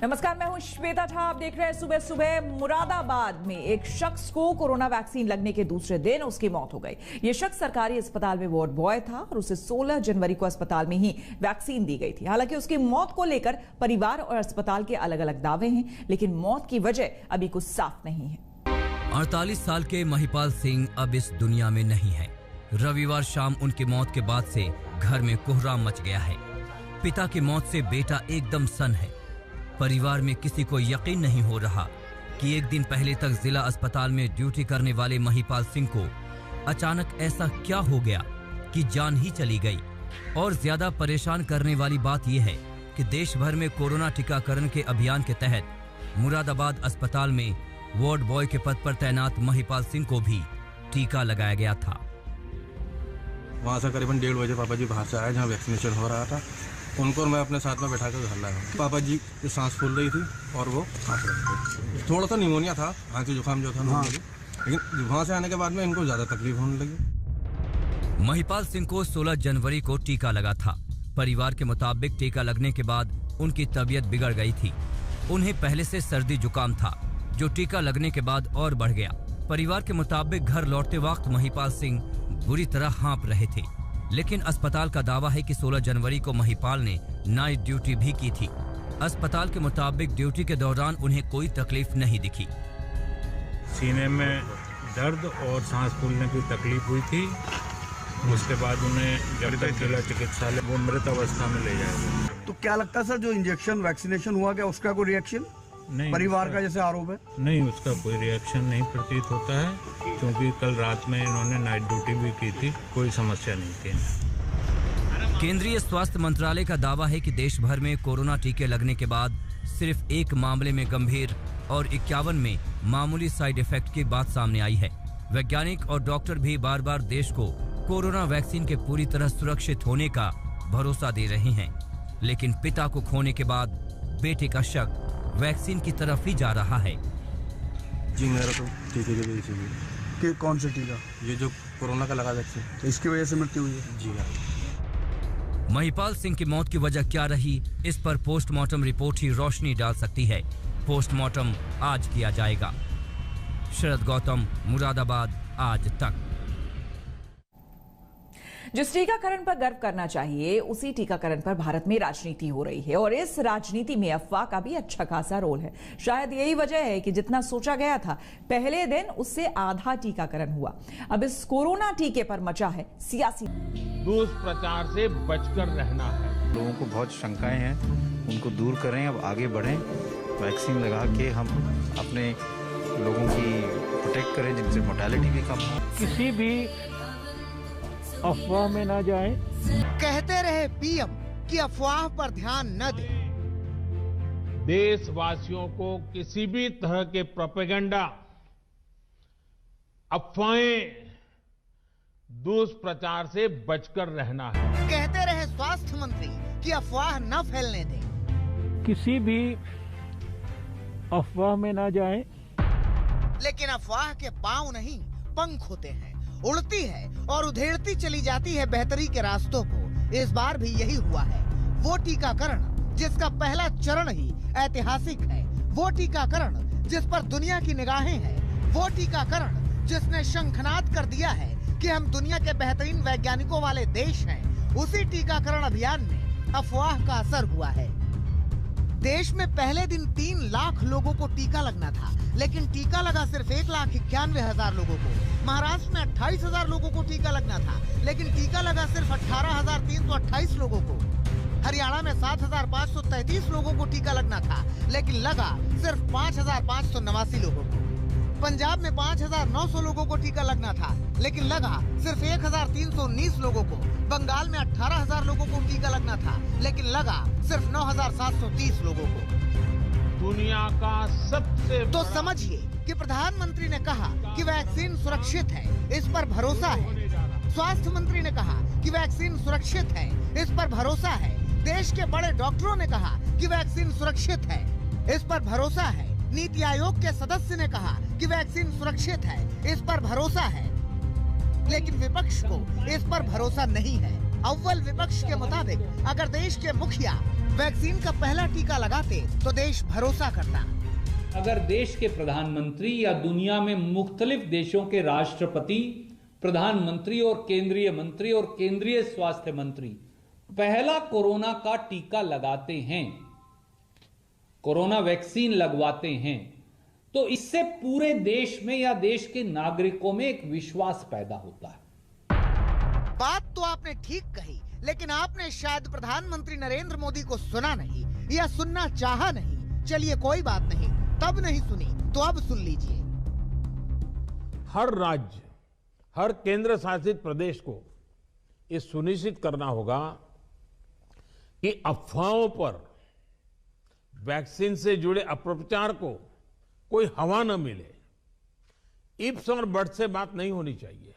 नमस्कार, मैं हूं श्वेता झा। आप देख रहे हैं सुबह सुबह। मुरादाबाद में एक शख्स को कोरोना वैक्सीन लगने के दूसरे दिन उसकी मौत हो गई। यह शख्स सरकारी अस्पताल में वार्ड बॉय था और उसे 16 जनवरी को अस्पताल में ही वैक्सीन दी गई थी। हालांकि उसकी मौत को लेकर परिवार और अस्पताल के अलग अलग दावे हैं, लेकिन मौत की वजह अभी कुछ साफ नहीं है। 48 साल के महिपाल सिंह अब इस दुनिया में नहीं है। रविवार शाम उनकी मौत के बाद से घर में कोहराम मच गया है। पिता की मौत से बेटा एकदम सन्न है। परिवार में किसी को यकीन नहीं हो रहा कि एक दिन पहले तक जिला अस्पताल में ड्यूटी करने वाले महिपाल सिंह को अचानक ऐसा क्या हो गया कि जान ही चली गई। और ज्यादा परेशान करने वाली बात यह है कि देश भर में कोरोना टीकाकरण के अभियान के तहत मुरादाबाद अस्पताल में वार्ड बॉय के पद पर तैनात महिपाल सिंह को भी टीका लगाया गया था। वहाँ से करीबन 1:30 बजे पापा जी बाहर से आए जहाँ वैक्सीनेशन हो रहा था। उनको मैं अपने साथ में बैठा कर घर लाया। पापा जी की सांस फूल रही थी और वो खांस रहे थे। थोड़ा सा निमोनिया था, खांसी जुकाम जो था लेकिन वहाँ से आने के बाद में इनको ज़्यादा तकलीफ होने लगी। महिपाल सिंह को 16 जनवरी को टीका लगा था। परिवार के मुताबिक टीका लगने के बाद उनकी तबीयत बिगड़ गई थी। उन्हें पहले से सर्दी जुकाम था जो टीका लगने के बाद और बढ़ गया। परिवार के मुताबिक घर लौटते वक्त महिपाल सिंह बुरी तरह हाँप रहे थे, लेकिन अस्पताल का दावा है कि 16 जनवरी को महिपाल ने नाइट ड्यूटी भी की थी। अस्पताल के मुताबिक ड्यूटी के दौरान उन्हें कोई तकलीफ नहीं दिखी। सीने में दर्द और सांस फूलने की तकलीफ हुई थी। उसके बाद उन्हें जब तक जिला चिकित्सालय वो मृत अवस्था में ले जाए। तो क्या लगता है सर, जो इंजेक्शन वैक्सीनेशन हुआ क्या उसका कोई रिएक्शन नहीं, परिवार का जैसे आरोप है? नहीं, उसका कोई रिएक्शन नहीं प्रतीत होता है, क्योंकि कल रात में इन्होंने नाइट ड्यूटी भी की थी। कोई समस्या नहीं थी। केंद्रीय स्वास्थ्य मंत्रालय का दावा है कि देश भर में कोरोना टीके लगने के बाद सिर्फ एक मामले में गंभीर और 51 में मामूली साइड इफेक्ट की बात सामने आई है। वैज्ञानिक और डॉक्टर भी बार बार देश को कोरोना वैक्सीन के पूरी तरह सुरक्षित होने का भरोसा दे रहे हैं, लेकिन पिता को खोने के बाद बेटे का शक वैक्सीन की तरफ ही जा रहा है। जी मेरा तो टीके की वजह से कि कौन सा टीका? ये जो कोरोना का लगा वैक्सीन, तो इसकी वजह से मृत्यु हुई है? जी हाँ। महिपाल सिंह की मौत की वजह क्या रही, इस पर पोस्टमार्टम रिपोर्ट ही रोशनी डाल सकती है। पोस्टमार्टम आज किया जाएगा। शरद गौतम, मुरादाबाद, आज तक। जिस टीकाकरण पर गर्व करना चाहिए उसी टीकाकरण पर भारत में राजनीति हो रही है और इस राजनीति में अफवाह का भी अच्छा खासा रोल है। शायद यही वजह है कि जितना सोचा गया था पहले दिन उससे आधा टीकाकरण हुआ। अब इस कोरोना टीके पर मचा है सियासी। दुष्प्रचार से बचकर रहना है। लोगों को बहुत शंकाएं हैं, उनको दूर करें, अब आगे बढ़ें। वैक्सीन लगा के हम अपने लोगों की प्रोटेक्ट करें जिनसे मोर्टेलिटी भी कम हो। किसी भी अफवाह में ना जाए। कहते रहे पीएम कि अफवाह पर ध्यान न दें। देशवासियों को किसी भी तरह के प्रोपेगेंडा, अफवाहें, दुष्प्रचार से बचकर रहना है। कहते रहे स्वास्थ्य मंत्री कि अफवाह न फैलने दें। किसी भी अफवाह में ना जाए। लेकिन अफवाह के पांव नहीं पंख होते हैं, उड़ती है और उधेड़ती चली जाती है बेहतरी के रास्तों को। इस बार भी यही हुआ है। वो टीकाकरण जिसका पहला चरण ही ऐतिहासिक है, वो टीकाकरण जिस पर दुनिया की निगाहें हैं, वो टीकाकरण जिसने शंखनाद कर दिया है कि हम दुनिया के बेहतरीन वैज्ञानिकों वाले देश हैं, उसी टीकाकरण अभियान में अफवाह का असर हुआ है। देश में पहले दिन 3 लाख लोगों को टीका लगना था, लेकिन टीका लगा सिर्फ 1,91,000 लोगों को। महाराष्ट्र में 28,000 लोगों को टीका लगना था, लेकिन टीका लगा सिर्फ 18,328 लोगों को। हरियाणा में 7,533 लोगों को टीका लगना था, लेकिन लगा सिर्फ 5,589 लोगों को। पंजाब में 5,900 लोगों को टीका लगना था, लेकिन लगा सिर्फ 1,319 लोगों को। बंगाल में 18,000 लोगों को टीका लगना था, लेकिन लगा सिर्फ 9,730 लोगों को। दुनिया का सबसे तो समझिए कि प्रधानमंत्री ने कहा कि वैक्सीन सुरक्षित है, इस पर भरोसा है। स्वास्थ्य मंत्री ने कहा कि वैक्सीन सुरक्षित है, इस पर भरोसा है। देश के बड़े डॉक्टरों ने कहा कि वैक्सीन सुरक्षित है, इस पर भरोसा है। नीति आयोग के सदस्य ने कहा कि वैक्सीन सुरक्षित है, इस पर भरोसा है। लेकिन विपक्ष को इस पर भरोसा नहीं है। अव्वल विपक्ष के मुताबिक अगर देश के मुखिया वैक्सीन का पहला टीका लगाते तो देश भरोसा करता। अगर देश के प्रधानमंत्री या दुनिया में मुख्तलिफ देशों के राष्ट्रपति, प्रधानमंत्री और केंद्रीय मंत्री और केंद्रीय स्वास्थ्य मंत्री पहला कोरोना का टीका लगाते हैं, कोरोना वैक्सीन लगवाते हैं, तो इससे पूरे देश में या देश के नागरिकों में एक विश्वास पैदा होता है। बात तो आपने ठीक कही, लेकिन आपने शायद प्रधानमंत्री नरेंद्र मोदी को सुना नहीं या सुनना चाहा नहीं। चलिए कोई बात नहीं, तब नहीं सुनी तो अब सुन लीजिए। हर राज्य, हर केंद्र शासित प्रदेश को ये सुनिश्चित करना होगा कि अफवाहों पर, वैक्सीन से जुड़े अपप्रचार को कोई हवा न मिले। इफ्स और बट्स से बात नहीं होनी चाहिए।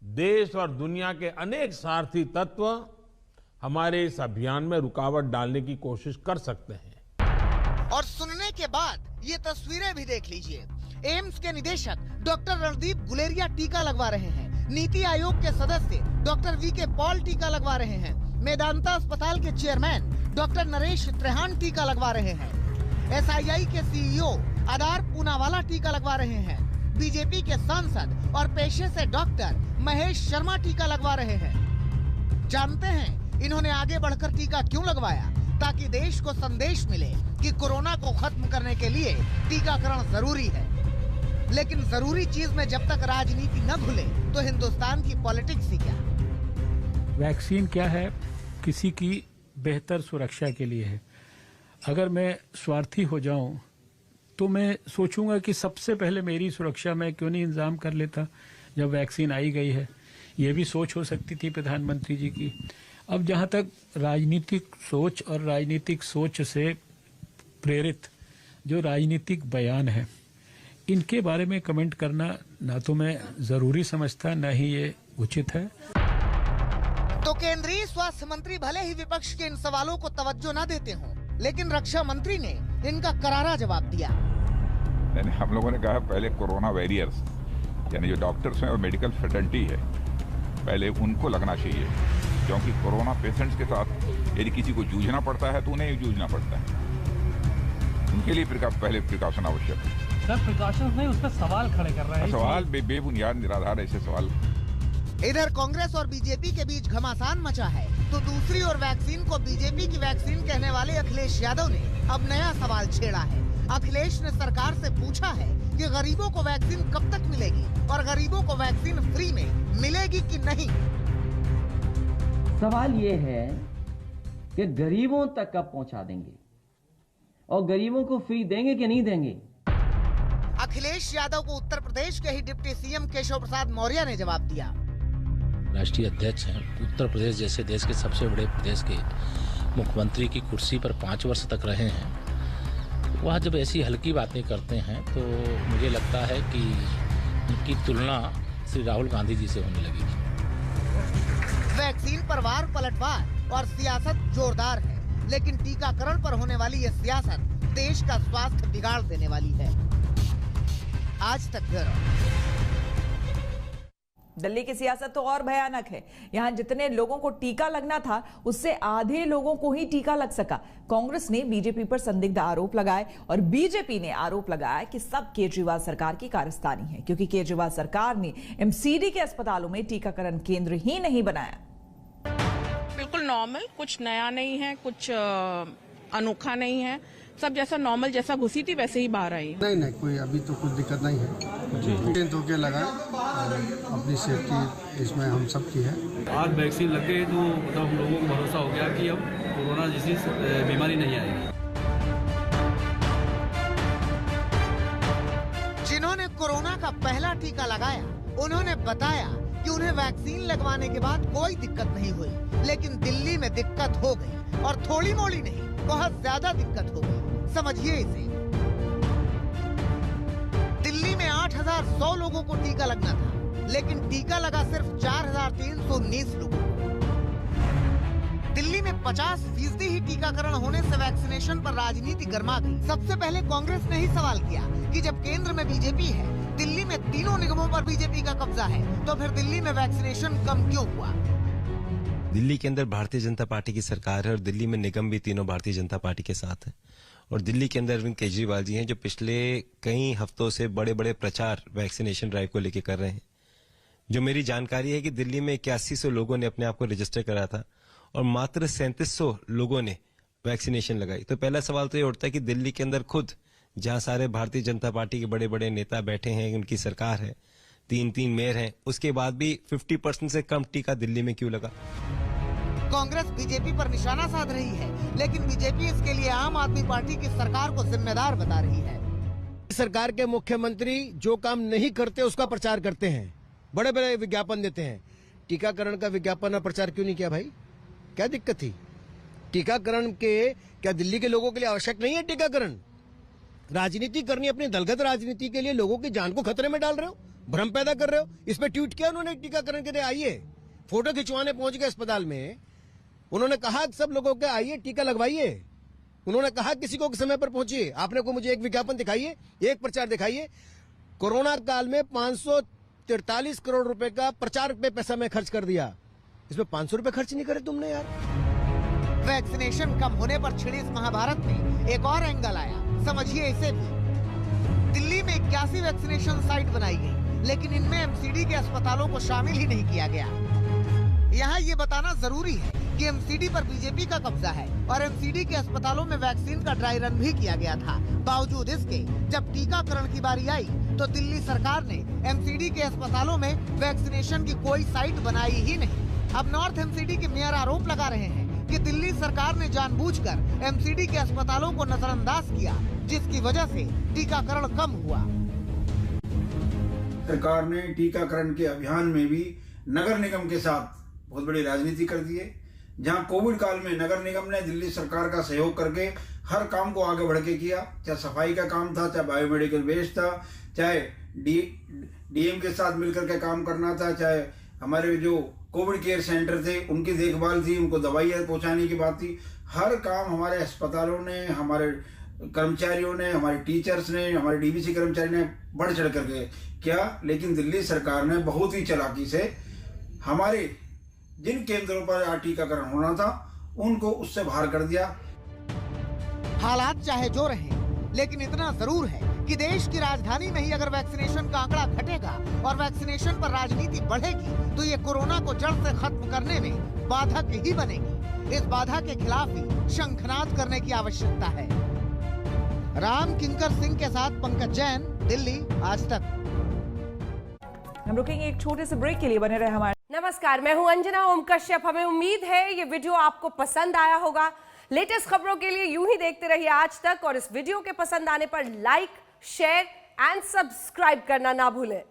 देश और दुनिया के अनेक स्वार्थी तत्व हमारे इस अभियान में रुकावट डालने की कोशिश कर सकते हैं। और सुनने के बाद ये तस्वीरें भी देख लीजिए। एम्स के निदेशक डॉक्टर रणदीप गुलेरिया टीका लगवा रहे हैं। नीति आयोग के सदस्य डॉक्टर वीके पॉल टीका लगवा रहे हैं। मेदांता अस्पताल के चेयरमैन डॉक्टर नरेश त्रेहान टीका लगवा रहे हैं। SII के CEO आधार पूनावाला टीका लगवा रहे हैं। बीजेपी के सांसद और पेशे से डॉक्टर महेश शर्मा टीका लगवा रहे हैं। जानते हैं इन्होंने आगे बढ़कर टीका क्यों लगवाया? ताकि देश को संदेश मिले कि कोरोना को खत्म करने के लिए टीकाकरण जरूरी है। लेकिन जरूरी चीज में जब तक राजनीति न घुले तो हिंदुस्तान की पॉलिटिक्स ही क्या। वैक्सीन क्या है? किसी की बेहतर सुरक्षा के लिए है। अगर मैं स्वार्थी हो जाऊं तो मैं सोचूंगा कि सबसे पहले मेरी सुरक्षा मैं क्यों नहीं इंतजाम कर लेता जब वैक्सीन आई गई है। ये भी सोच हो सकती थी प्रधानमंत्री जी की। अब जहां तक राजनीतिक सोच और राजनीतिक सोच से प्रेरित जो राजनीतिक बयान है, इनके बारे में कमेंट करना ना तो मैं जरूरी समझता, ना ही ये उचित है। तो केंद्रीय स्वास्थ्य मंत्री भले ही विपक्ष के इन सवालों को तवज्जो न देते हों, लेकिन रक्षा मंत्री ने इनका करारा जवाब दिया। हम लोगों ने कहा पहले कोरोना वॉरियर्स यानी जो डॉक्टर्स हैं और मेडिकल फैकल्टी है, पहले उनको लगना चाहिए, क्योंकि कोरोना पेशेंट्स के साथ यदि किसी को जूझना पड़ता है तो उन्हें ही जूझना पड़ता है। उनके लिए पहले प्रिकॉशन आवश्यक है। सर प्रिकॉशन नहीं, उस पर सवाल खड़े कर रहे हैं। सवाल बेबुनियाद निराधार ऐसे सवाल। इधर कांग्रेस और बीजेपी के बीच घमासान मचा है, तो दूसरी ओर वैक्सीन को बीजेपी की वैक्सीन कहने वाले अखिलेश यादव ने अब नया सवाल छेड़ा है। अखिलेश ने सरकार से पूछा है कि गरीबों को वैक्सीन कब तक मिलेगी और गरीबों को वैक्सीन फ्री में मिलेगी कि नहीं। सवाल ये है कि गरीबों तक कब पहुंचा देंगे और गरीबों को फ्री देंगे कि नहीं देंगे। अखिलेश यादव को उत्तर प्रदेश के ही डिप्टी सीएम केशव प्रसाद मौर्य ने जवाब दिया। राष्ट्रीय अध्यक्ष हैं, उत्तर प्रदेश जैसे देश के सबसे बड़े प्रदेश के मुख्यमंत्री की कुर्सी पर 5 वर्ष तक रहे हैं। वह जब ऐसी हल्की बातें करते हैं तो मुझे लगता है कि उनकी तुलना श्री राहुल गांधी जी से होने लगेगी। वैक्सीन पर वार पलटवार और सियासत जोरदार है, लेकिन टीकाकरण पर होने वाली ये सियासत देश का स्वास्थ्य बिगाड़ देने वाली है। आज तक दिल्ली की सियासत तो और भयानक है। यहां जितने लोगों को टीका लगना था उससे आधे लोगों को ही टीका लग सका। कांग्रेस ने बीजेपी पर संदिग्ध आरोप लगाए और बीजेपी ने आरोप लगाया कि सब केजरीवाल सरकार की कारस्तानी है, क्योंकि केजरीवाल सरकार ने MCD के अस्पतालों में टीकाकरण केंद्र ही नहीं बनाया। बिल्कुल नॉर्मल, कुछ नया नहीं है, कुछ अनोखा नहीं है, सब जैसा नॉर्मल जैसा घुसी थी वैसे ही बाहर आई। नहीं कोई अभी तो कुछ दिक्कत नहीं है। तो क्या लगा अपनी सेफ्टी इसमें हम सब की है। आज वैक्सीन लग गई तो मतलब हम लोगों को भरोसा हो गया कि अब कोरोना जैसी बीमारी नहीं आएगी। जिन्होंने कोरोना का पहला टीका लगाया उन्होंने बताया कि उन्हें वैक्सीन लगवाने के बाद कोई दिक्कत नहीं हुई, लेकिन दिल्ली में दिक्कत हो गई और थोड़ी मोड़ी नहीं, बहुत ज्यादा दिक्कत हो गई। समझिए इसे। दिल्ली में 8,100 लोगों को टीका लगना था, लेकिन टीका लगा सिर्फ 4,319 लोगों को। दिल्ली में 50% ही टीकाकरण होने से वैक्सीनेशन पर राजनीति गर्मा गई। सबसे पहले कांग्रेस ने ही सवाल किया कि जब केंद्र में बीजेपी है, दिल्ली में तीनों निगमों पर बीजेपी का कब्जा है, तो फिर दिल्ली में वैक्सीनेशन कम क्यों हुआ। दिल्ली के अंदर भारतीय जनता पार्टी की सरकार है और दिल्ली में निगम भी तीनों भारतीय जनता पार्टी के साथ है। और दिल्ली के अंदर अरविंद केजरीवाल जी हैं जो पिछले कई हफ्तों से बड़े बड़े प्रचार वैक्सीनेशन ड्राइव को लेकर कर रहे हैं। जो मेरी जानकारी है कि दिल्ली में 8100 लोगों ने अपने आप को रजिस्टर करा था और मात्र 3700 लोगों ने वैक्सीनेशन लगाई। तो पहला सवाल तो ये उठता है कि दिल्ली के अंदर खुद जहां सारे भारतीय जनता पार्टी के बड़े बड़े नेता बैठे हैं, उनकी सरकार है, 3 मेयर हैं, उसके बाद भी 50% से कम टीका दिल्ली में क्यों लगा? कांग्रेस बीजेपी पर निशाना साध रही है, लेकिन बीजेपी इसके लिए आम आदमी पार्टी की सरकार को जिम्मेदार बता रही है। सरकार के मुख्यमंत्री जो काम नहीं करते उसका प्रचार करते हैं, बड़े बड़े विज्ञापन देते हैं। टीकाकरण का विज्ञापन और प्रचार क्यों नहीं किया भाई? क्या दिक्कत थी? टीकाकरण के क्या दिल्ली के लोगों के लिए आवश्यक नहीं है टीकाकरण? राजनीति करनी, अपनी दलगत राजनीति के लिए लोगों की जान को खतरे में डाल रहे हो, भ्रम पैदा कर रहे हो। इस पे ट्वीट किया उन्होंने टीकाकरण के लिए आइए, फोटो खिंचवाने पहुंच गए अस्पताल में। उन्होंने कहा सब लोगों के आइए टीका लगवाइए। उन्होंने कहा किसी को समय पर पहुंचिए। आपने को मुझे एक विज्ञापन दिखाइए, एक प्रचार दिखाइए। कोरोना काल में 543 करोड़ रुपए का प्रचार पे पैसा मैं खर्च कर दिया, इसमें 500 रुपए खर्च नहीं करे तुमने यार। वैक्सीनेशन कम होने पर छिड़ी इस महाभारत में एक और एंगल आया, समझिए इसे भी। दिल्ली में 81 वैक्सीनेशन साइट बनाई गई, लेकिन इनमें एमसीडी के अस्पतालों को शामिल ही नहीं किया गया। यहाँ ये बताना जरूरी है कि एमसीडी पर बीजेपी का कब्जा है और एमसीडी के अस्पतालों में वैक्सीन का ड्राई रन भी किया गया था। बावजूद इसके जब टीकाकरण की बारी आई तो दिल्ली सरकार ने एमसीडी के अस्पतालों में वैक्सीनेशन की कोई साइट बनाई ही नहीं। अब नॉर्थ एमसीडी के मेयर आरोप लगा रहे हैं कि दिल्ली सरकार ने जानबूझकर एमसीडी के अस्पतालों को नजरअंदाज किया, जिसकी वजह से टीकाकरण कम हुआ। सरकार ने टीकाकरण के अभियान में भी नगर निगम के साथ बहुत बड़ी राजनीति कर दी है। जहां कोविड काल में नगर निगम ने दिल्ली सरकार का सहयोग करके हर काम को आगे बढ़ के किया, चाहे सफाई का काम था, चाहे बायोमेडिकल वेस्ट था, चाहे डीएम के साथ मिलकर के काम करना था, चाहे हमारे जो कोविड केयर सेंटर थे उनकी देखभाल थी, उनको दवाइयाँ पहुंचाने की बात थी। हर काम हमारे अस्पतालों ने, हमारे कर्मचारियों ने, हमारे टीचर्स ने, हमारे डीबीसी कर्मचारी ने बढ़ चढ़ करके किया। लेकिन दिल्ली सरकार ने बहुत ही चालाकी से हमारे जिन केंद्रों पर टीकाकरण होना था उनको उससे बाहर कर दिया। हालात चाहे जो रहे, लेकिन इतना जरूर है कि देश की राजधानी में ही अगर वैक्सीनेशन का आंकड़ा घटेगा और वैक्सीनेशन पर राजनीति बढ़ेगी तो ये कोरोना को जड़ से खत्म करने में बाधक ही बनेगी। इस बाधा के खिलाफ ही शंखनाद करने की आवश्यकता है। राम किंकर सिंह के साथ पंकज जैन, दिल्ली, आज तक। हम रुकेंगे एक छोटे से ब्रेक के लिए, बने रहे हमारे। नमस्कार, मैं हूं अंजना ओम कश्यप। हमें उम्मीद है ये वीडियो आपको पसंद आया होगा। लेटेस्ट खबरों के लिए यूं ही देखते रहिए आज तक और इस वीडियो के पसंद आने पर लाइक, शेयर एंड सब्सक्राइब करना ना भूलें।